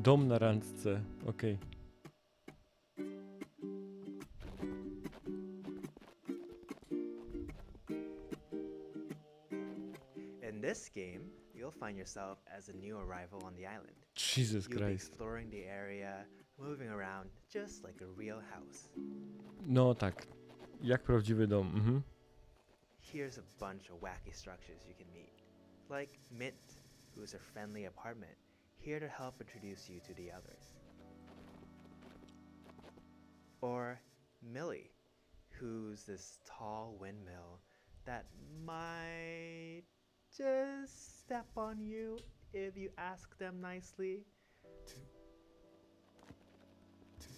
Dom na randce, okej. In this game, you'll find yourself as a new arrival on the island. Jesus You'll be Christ. exploring the area, moving around just like a real house. No tak, jak prawdziwy dom. Here's a bunch of wacky structures you can meet, like Mint, who's a friendly apartment, here to help introduce you to the others. Or Millie, who's this tall windmill that might just step on you if you ask them nicely.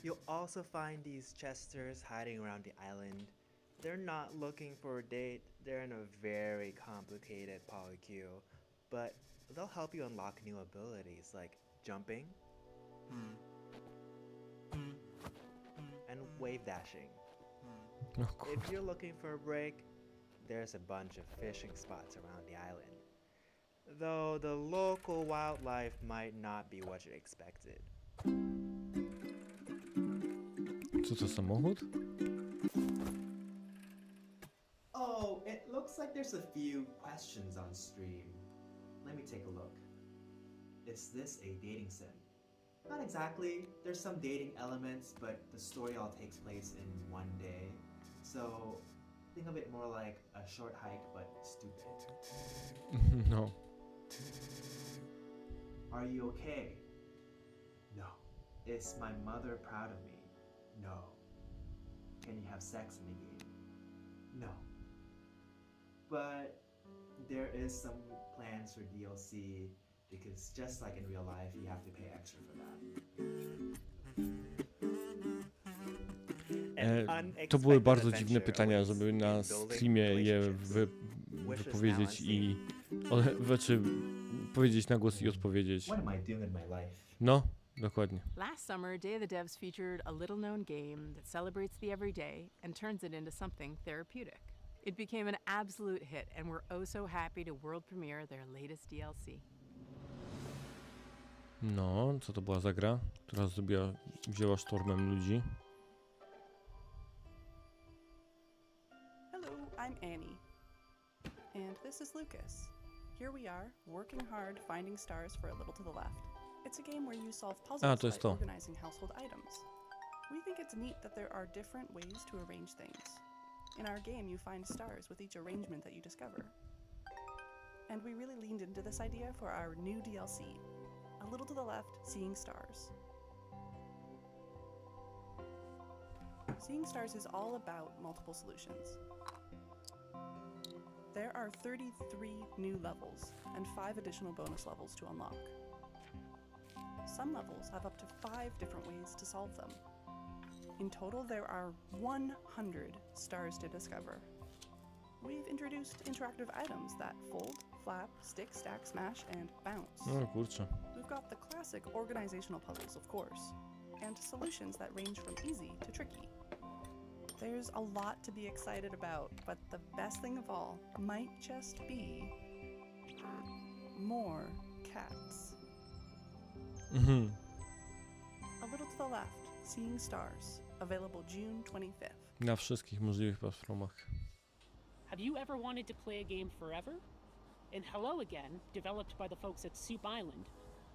You'll also find these chesters hiding around the island. They're not looking for a date, they're in a very complicated polycule, but they'll help you unlock new abilities like jumping and wave dashing. If you're looking for a break, there's a bunch of fishing spots around the island, though the local wildlife might not be what you expected. Co to, samochód? Oh, it looks like there's a few questions on stream. Let me take a look. Is this a dating sim? Not exactly. There's some dating elements, but the story all takes place in one day. So think of it more like a short hike, but stupid. No. Are you okay? No. Is my mother proud of me? No. Can you have sex in the game? No. But there is some plans for DLC because just like in real life, you have to pay extra for that. To były bardzo dziwne pytania, żeby na streamie je wypowiedzieć i znaczy powiedzieć na głos i odpowiedzieć. No, dokładnie. Last summer, Day of the Devs featured a little-known game that celebrates the everyday and turns it into something therapeutic. It became an absolute hit, and we're oh so happy to world premiere their latest DLC. No, co to była za gra, która wzięła sztormem ludzi? Hello, I'm Annie. And this is Lucas. Here we are, working hard, finding stars for a little to the left. It's a game where you solve puzzles by organizing household items. We think it's neat that there are different ways to arrange things. In our game, you find stars with each arrangement that you discover. And we really leaned into this idea for our new DLC, A Little to the Left, Seeing Stars. Seeing Stars is all about multiple solutions. There are 33 new levels and 5 additional bonus levels to unlock. Some levels have up to 5 different ways to solve them. In total, there are 100 stars to discover. We've introduced interactive items that fold, flap, stick, stack, smash, and bounce. O kurczę. We've got the classic organizational puzzles, of course, and solutions that range from easy to tricky. There's a lot to be excited about, but the best thing of all might just be more cats. A Little to the Left, Seeing Stars, available June 25th. Na wszystkich możliwych platformach. Have you ever wanted to play a game forever? In Hello Again, developed by the folks at Soup Island,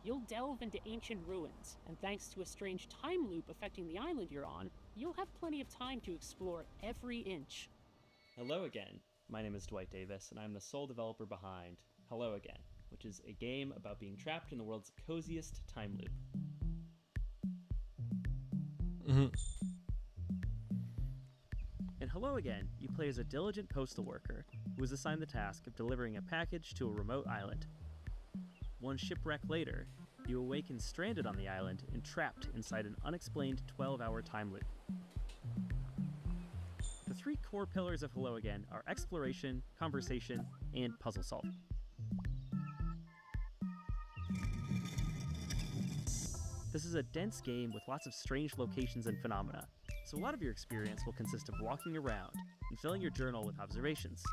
you'll delve into ancient ruins, and thanks to a strange time loop affecting the island you're on, you'll have plenty of time to explore every inch. Hello again. My name is Dwight Davis, and I'm the sole developer behind Hello Again, which is a game about being trapped in the world's coziest time loop. In Hello Again, you play as a diligent postal worker who is assigned the task of delivering a package to a remote island. One shipwreck later, you awaken stranded on the island and trapped inside an unexplained 12-hour time loop. The 3 core pillars of Hello Again are exploration, conversation, and puzzle solving. This is a dense game with lots of strange locations and phenomena, so a lot of your experience will consist of walking around and filling your journal with observations.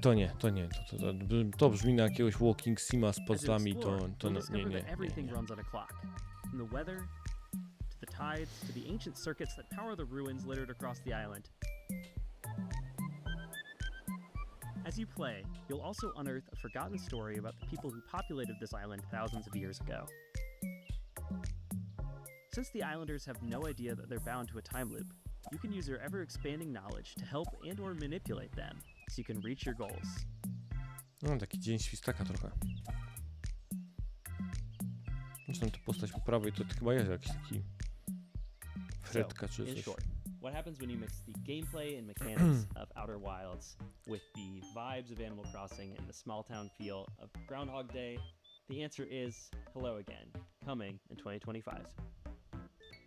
To nie. To brzmi na jakiegoś walking sima z puzzlami, nie. Everything runs on a clock, from the weather to the tides to the ancient circuits that power the ruins littered across the island. As you play, you'll also unearth a forgotten story about the people who populated this island thousands of years ago. Since the islanders have no idea that they're bound to a time loop, you can use your ever-expanding knowledge to help and or manipulate them so you can reach your goals. No, taki dzień świstaka trochę. Zresztą ta postać po prawej to chyba jest jakiś taki frytka czy in coś. short, what happens when you mix the gameplay and mechanics of Outer Wilds with the vibes of Animal Crossing and the small town feel of Groundhog Day? The answer is Hello Again, coming in 2025.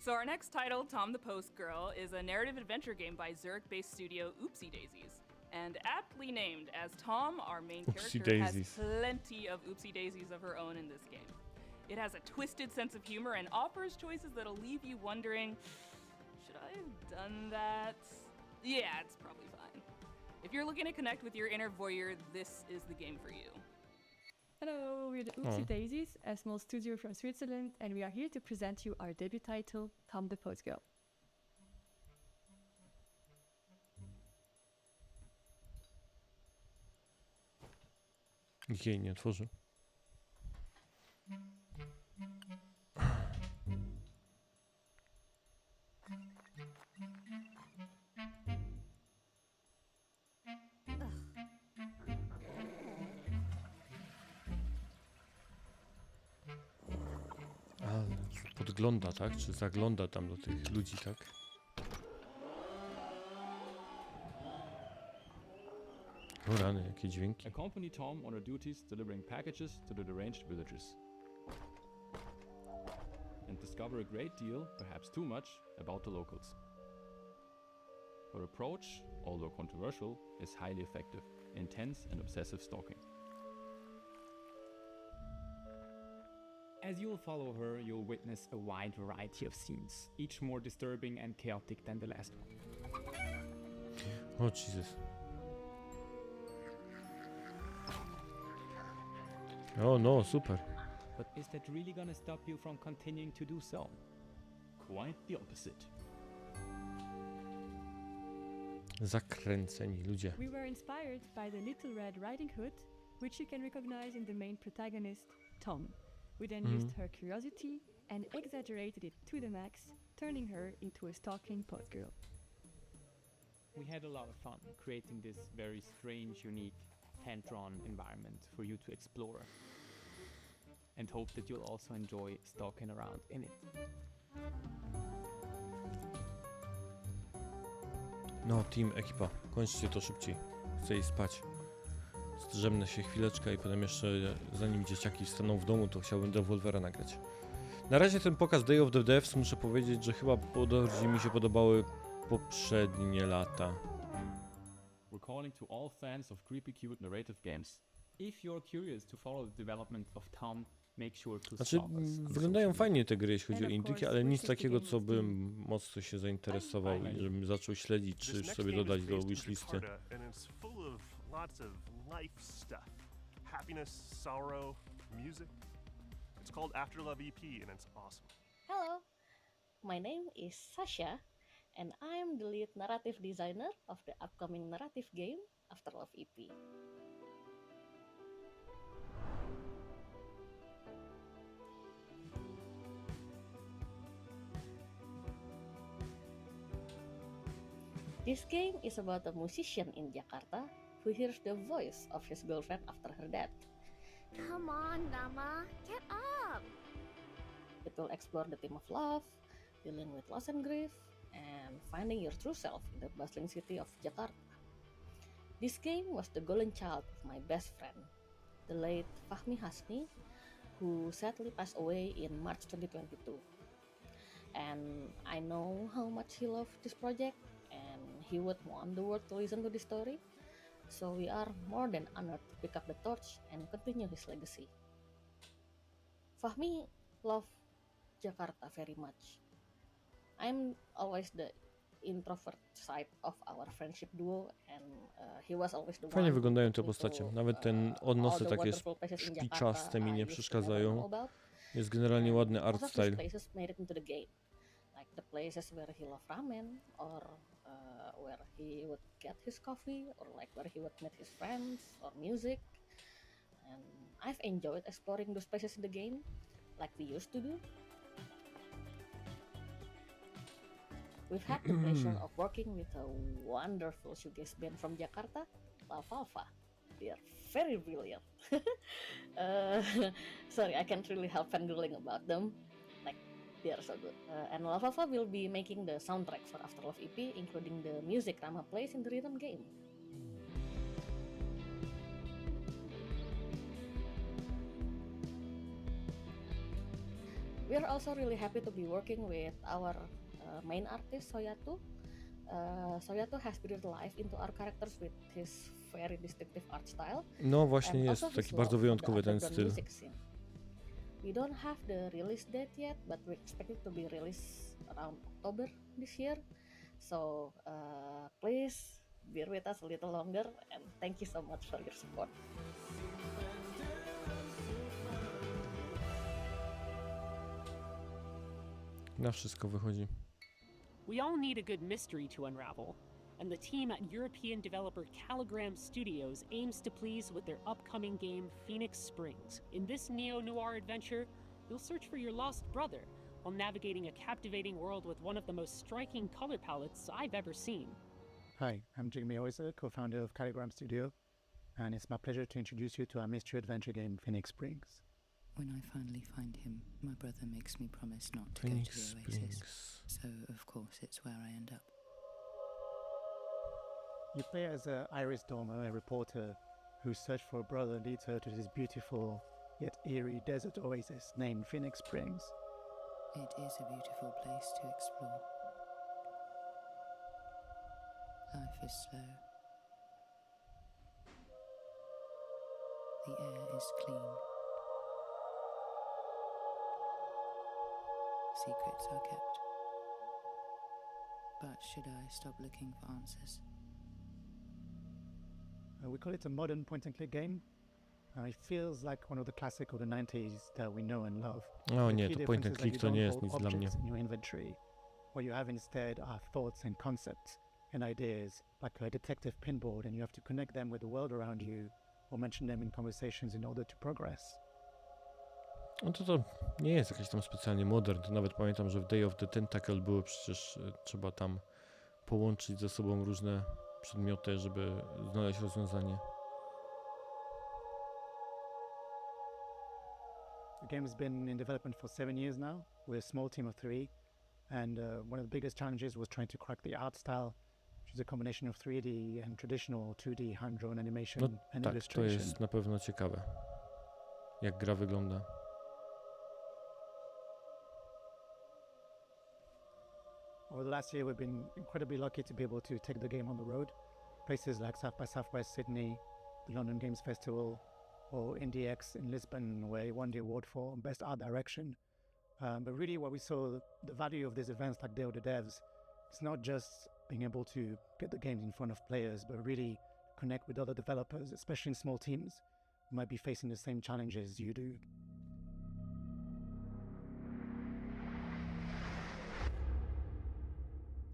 So our next title, Tom the Post Girl, is a narrative adventure game by Zurich-based studio Oopsie Daisies. And aptly named, as Tom, our main character, has plenty of oopsie daisies of her own in this game. It has a twisted sense of humor and offers choices that'll leave you wondering, should I have done that? Yeah, it's probably fine. If you're looking to connect with your inner voyeur, this is the game for you. Hello, we're the Oopsie Daisies, a small studio from Switzerland, and we are here to present you our debut title, Tom the Post Girl. Nikt jej nie otworzył. Podgląda, tak? Czy zagląda tam do tych ludzi, tak? O rany, jakie dźwięki. Accompany Tom on her duties delivering packages to the deranged villagers. And discover a great deal, perhaps too much, about the locals. Her approach, although controversial, is highly effective, intense and obsessive stalking. As you'll follow her, you'll witness a wide variety of scenes, each more disturbing and chaotic than the last one. Oh, Jesus. Oh no, super. But is that really gonna stop you from continuing to do so? Quite the opposite. Zakręceni ludzie. We were inspired by the Little Red Riding Hood, which you can recognize in the main protagonist, Tom. We then used her curiosity and exaggerated it to the max, turning her into a stalking pot girl. We had a lot of fun creating this very strange, unique, hand-drawn environment for you to explore, and hope that you'll also enjoy stalking around in it. No, team, ekipa, kończcie to szybciej. Chcę iść spać. Zdrzemnę się chwileczkę i potem jeszcze, zanim dzieciaki wstaną w domu, to chciałbym Devolvera nagrać. Na razie ten pokaz Day of the Devs, muszę powiedzieć, że chyba bardziej mi się podobały poprzednie lata. We're calling to all fans of creepy, cute narrative games. If you're curious to follow the development of Tom, make sure to Znaczy, stalk us. wyglądają fajnie te gry, jeśli chodzi o indyki, ale nic takiego, co bym mocno się zainteresował i żebym zaczął śledzić, czy sobie dodać do wishlisty. Lots of life stuff. Happiness, sorrow, music. It's called After Love EP and it's awesome. Hello, my name is Sasha and I'm the lead narrative designer of the upcoming narrative game After Love EP. This game is about a musician in Jakarta who hears the voice of his girlfriend after her death. Come on, Nama, get up! It will explore the theme of love, dealing with loss and grief, and finding your true self in the bustling city of Jakarta. This game was the golden child of my best friend, the late Fahmi Hasni, who sadly passed away in March 2022. And I know how much he loved this project, and he would want the world to listen to this story. So we are more than honored to pick up the torch and continue his legacy. Fahmi loved Jakarta very much. I'm always the introvert side of our friendship duo and he was always the Fajnie one wyglądają te postacie. Nawet ten odnosy takie szpiczaste mi nie przeszkadzają. Jest generalnie ładny art style. Places made it into the game. Like the places where he loved ramen or where he would get his coffee or like where he would meet his friends or music. And I've enjoyed exploring those places in the game like we used to do. We've had the pleasure of working with a wonderful shoegaze band from Jakarta, La Falfa. They are very brilliant. Sorry, I can't really help fangirling about them. Like, they are so good. And La Falfa will be making the soundtrack for After Love EP, including the music Rama plays in the rhythm game. We are also really happy to be working with our main artist Soyatu. Soyatu has breathed life into our characters with his very distinctive art style. No właśnie jest taki bardzo wyjątkowy ten styl. We don't have the release date yet, but we expect it to be released around October this year. So please bear with us a little longer and thank you so much for your support. Na wszystko wychodzi. We all need a good mystery to unravel, and the team at European developer Caligram Studios aims to please with their upcoming game Phoenix Springs. In this neo-noir adventure, you'll search for your lost brother while navigating a captivating world with one of the most striking color palettes I've ever seen. Hi, I'm Jigme Oyser, co-founder of Caligram Studio, and it's my pleasure to introduce you to our mystery adventure game, Phoenix Springs. When I finally find him, my brother makes me promise not to Phoenix go to the Springs. Oasis. So, of course, it's where I end up. You play as Iris Dormer, a reporter whose search for a brother leads her to this beautiful yet eerie desert oasis named Phoenix Springs. It is a beautiful place to explore. Life is slow. The air is clean. Secrets are kept. But should I stop looking for answers? We call it a modern point-and-click game. It feels like one of the classic of the 90s that we know and love. O The nie, key to point difference and is that click you to don't nie jest hold nic dla mnie. objects in your inventory. What you have instead are thoughts and concepts and ideas, like a detective pinboard, and you have to connect them with the world around you or mention them in conversations in order to progress. No to nie jest jakiś tam specjalnie modern. To nawet pamiętam, że w Day of the Tentacle było przecież trzeba tam połączyć ze sobą różne przedmioty, żeby znaleźć rozwiązanie. The game has been in development for 7 years now. We're a small team of 3, and one of the biggest challenges was trying to crack the art style, which is a combination of 3D and traditional 2D hand-drawn animation No and tak, to illustration. jest na pewno ciekawe, jak gra wygląda. Over the last year, we've been incredibly lucky to be able to take the game on the road. Places like South by Southwest Sydney, the London Games Festival, or IndieX in Lisbon, where he won the award for Best Art Direction. But really what we saw, the value of these events like Day of the Devs, it's not just being able to get the games in front of players, but really connect with other developers, especially in small teams, who might be facing the same challenges you do.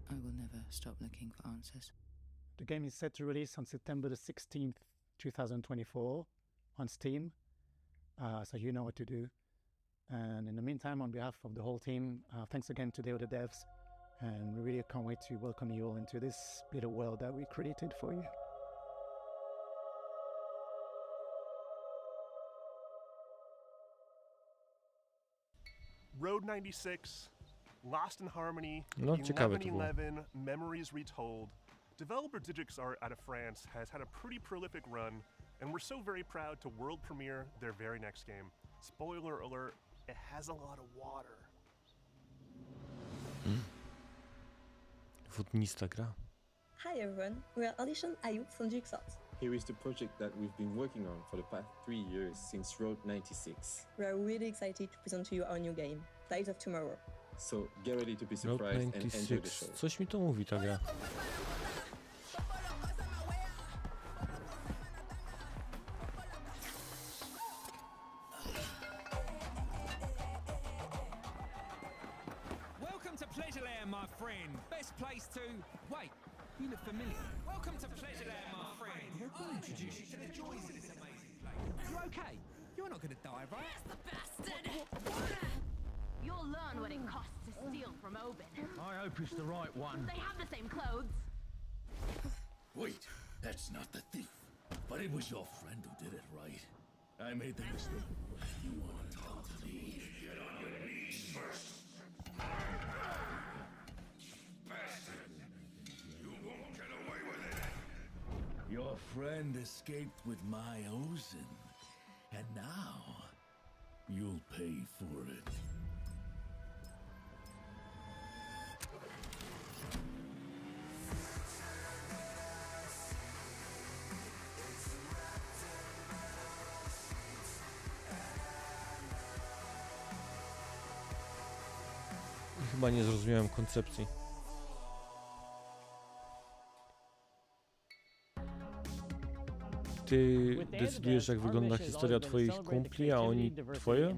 I will never stop looking for answers. The game is set to release on September the 16th, 2024 on Steam, so you know what to do. And in the meantime, on behalf of the whole team, thanks again to Day of the Devs, and we really can't wait to welcome you all into this little world that we created for you. Road 96, Lost in Harmony, No, ciekawe to było. 1111, Memories Retold. Developer DigixArt out of France has had a pretty prolific run, and we're so very proud to world premiere their very next game. Spoiler alert, it has a lot of water. Wodnista gra. Hi everyone, we are Audition Ayub from DigixArt. Here is the project that we've been working on for the past 3 years since Road 96. We are really excited to present to you our new game, Days of Tomorrow. So get ready to be Road surprised and enjoy the 96. show. Coś mi to mówi ta gra. Welcome to Pleasureland, my friend. Best place to... Wait, you look familiar. Welcome to Pleasureland, my friend. I'll introduce you to the joys of this amazing place. You okay? You're not gonna die, right? That's the bastard! You'll learn what it costs to steal from Oben. I hope it's the right one. They have the same clothes. Wait, that's not the thief. But it was your friend who did it, right? I made the mistake. You want to talk to me? Get on your knees first. Bastard! You won't get away with it! Your friend escaped with my Ozen. And now, you'll pay for it. Chyba nie zrozumiałem koncepcji. Ty decydujesz, jak wygląda historia twoich kumpli, a oni twoje?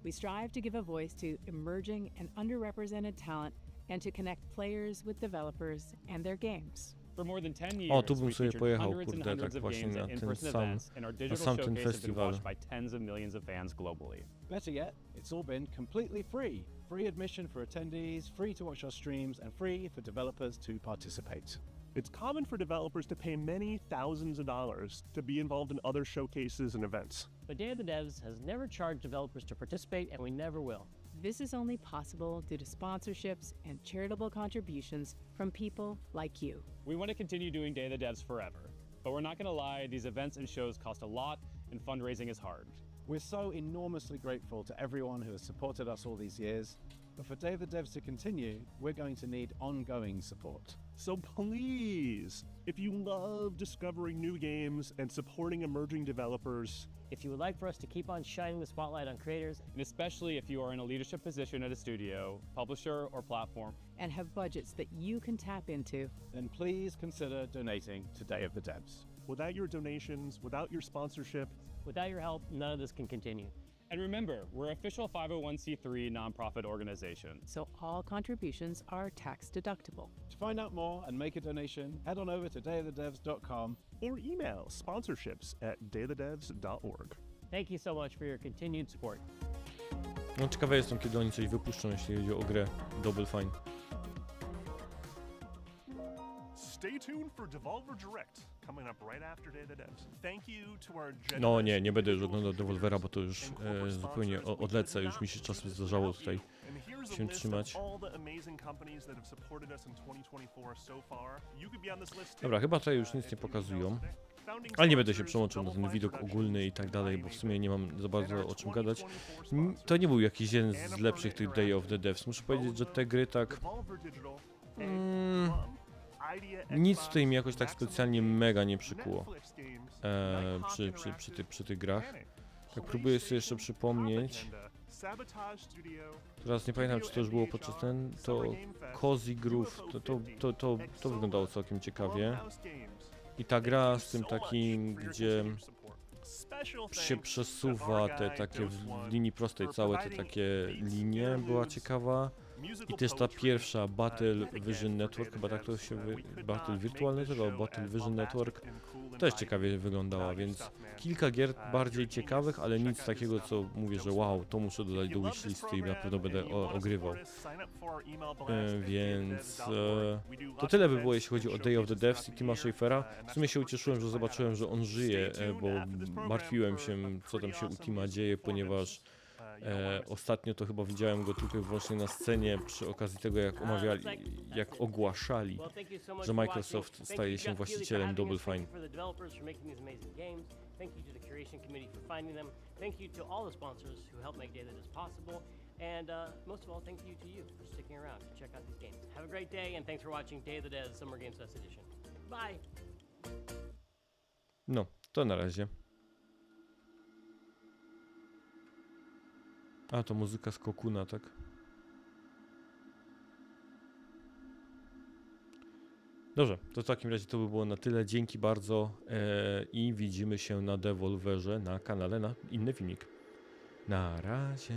We strive to give a voice to emerging and underrepresented talent and to connect players with developers and their games. For more than 10 years, O, tu bym we've sobie featured pojechał, hundreds and kurde, hundreds tak of właśnie games na at ten in-person sam, events, and our na digital sam ten showcase has been festiwal. watched by tens of millions of fans globally. Better yet, it's all been completely free. Free admission for attendees, free to watch our streams, and free for developers to participate. It's common for developers to pay many thousands of dollars to be involved in other showcases and events. But Day of the Devs has never charged developers to participate, and we never will. This is only possible due to sponsorships and charitable contributions from people like you. We want to continue doing Day of the Devs forever, but we're not going to lie, these events and shows cost a lot, and fundraising is hard. We're so enormously grateful to everyone who has supported us all these years, but for Day of the Devs to continue, we're going to need ongoing support. So please, if you love discovering new games and supporting emerging developers, If you would like for us to keep on shining the spotlight on creators, And especially if you are in a leadership position at a studio, publisher, or platform, and have budgets that you can tap into, then please consider donating to Day of the Devs. without your donations, without your sponsorship, without your help, none of this can continue. and remember, we're an official 501c3 nonprofit organization. so all contributions are tax deductible. To find out more and make a donation, head on over to dayofthedevs.com or email sponsorships@dayofthedevs.org. Thank you so much for your continued support. No ciekawe jestem, kiedy oni coś wypuszczą, jeśli chodzi o grę Double Fine. Stay tuned for Devolver Direct coming up right after Day of the Devs. Thank you to our No nie będę już oglądał Devolvera, bo to już zupełnie odlecę, już mi się czasem zdarzało tutaj się trzymać. Dobra, chyba tutaj już nic nie pokazują, ale nie będę się przełączył na ten widok ogólny i tak dalej, bo w sumie nie mam za bardzo o czym gadać. To nie był jakiś jeden z lepszych tych Day of the Devs. Muszę powiedzieć, że te gry tak... nic tutaj mi jakoś tak specjalnie mega nie przykuło przy tych grach. Tak próbuję sobie jeszcze przypomnieć. Teraz nie pamiętam, czy to już było podczas to Cozy Groove, to wyglądało całkiem ciekawie. I ta gra z tym takim, gdzie się przesuwa te takie w linii prostej, całe te takie linie, była ciekawa. I też ta pierwsza Battle Vision Network, chyba tak to się Battle Virtual Network albo Battle Vision Network, też ciekawie wyglądała, więc kilka gier bardziej ciekawych, ale nic takiego, co mówię, że wow, to muszę dodać do wishlisty i na pewno będę ogrywał. Więc to tyle by było, jeśli chodzi o Day of the Devs i Tima Schafera. W sumie się ucieszyłem, że zobaczyłem, że on żyje, bo martwiłem się, co tam się u Tima dzieje, ponieważ ostatnio to chyba widziałem go tylko i wyłącznie na scenie przy okazji tego, jak omawiali, jak ogłaszali, że Microsoft staje się właścicielem Double Fine. Thank you to the curation committee for finding them. Thank you to all the sponsors who helped make Day of the Devs possible. And most of all, thank you to you for sticking around to check out these games. Have a great day, and thanks for watching Day of the Devs Summer Games Fest Edition. Bye! No, to na razie. A, to muzyka z Kokuna, tak? Dobrze, to w takim razie to by było na tyle. Dzięki bardzo i widzimy się na Devolverze na kanale na inny filmik. Na razie.